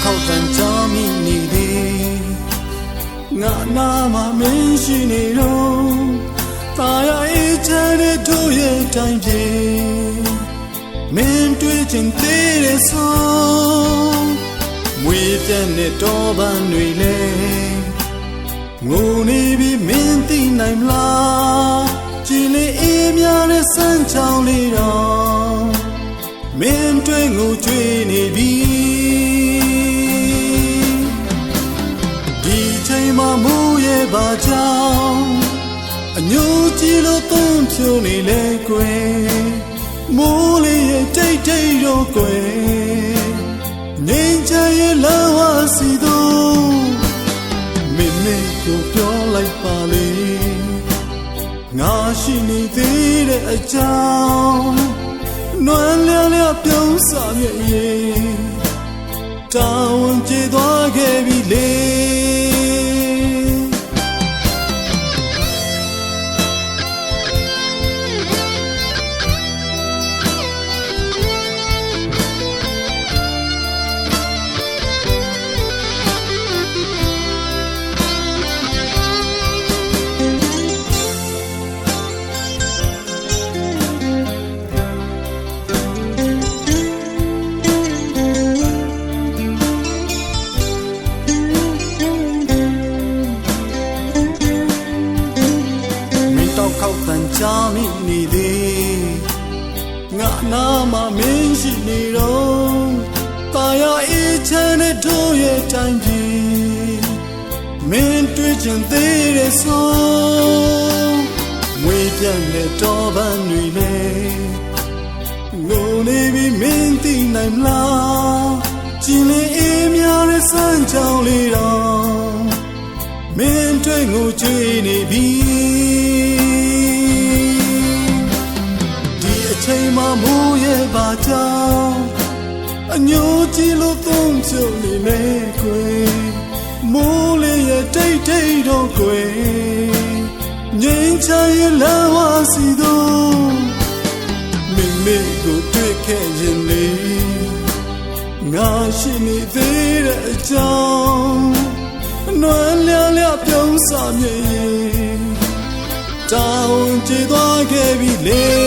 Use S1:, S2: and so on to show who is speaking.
S1: ခေါက်တန်ချမိနေသည်ငါနာမမင်းရှိနေတော့တာယာအေးချမ်းတဲ့တို့ရဲ့တိုင်းပြေမင်းတွေ့ချင်သေးတဲ့ဆုံးမွေပြတ်တဲ့တော်ပန်းတွေလဲငိုနေပြီးမင်းသိနိုင်မလားကြည်လေးအေးများတဲ့စမ်းချောင်းလေးတော့မင်းတွေ့ငိုကြွေးနေပြီဒီချိန်မှာမူရဲ့ပါကြောင့်အညိုကြည့်လို့သွန်းဖြိုးနေလေကွယ်မိုးလေးရဲ့တိတ်တိတ်တော့ကွယ်ငိမ့်ချရဲ့လမ်းဝစီတော့မင်းနဲ့ကိုပြောလိုက်ပါလေငါရှိနေသေးတဲ့အကြောင်းနွမ်းလျလျပြုံးစားမြဲတာဝန်ကျေသွားခဲ့ပြီလေခေါက်တန်ချမိနေသည်ငါနာမမင်းရှိနေတော့တာယာအေးချမ်းတဲ့တို့ရဲ့တိုင်းပြည်မင်းတွေ့ချင်သေးတဲ့ဆုံးမွေပြတ်တဲ့တော်ပန်းတွေလဲငိုနေပြီးမင်းသိနိုင်မလားကြည်လေးအေးများတဲ့စမ်းချောင်းလေးတော့မင်းတွေ့ငိုကြွေးနေပြီချိန်မှာမူရဲ့ပါကြောင့်အညိုကြည့်လို့သုံးဖြုံနေလေကွယ်မိုးလေးရဲ့တိတ်တိတ်တော့ကွယ်ငိမ့်ချရဲ့လမ်းဝစီတော့မင်းမေကိုတွေ့ခဲ့ရင်လေငါရှိနေသေးတဲ့အကြောင်းနွမ်းလျလျပြုံးစားမြဲတာဝန်ကျေသွားခဲ့ပြီလေ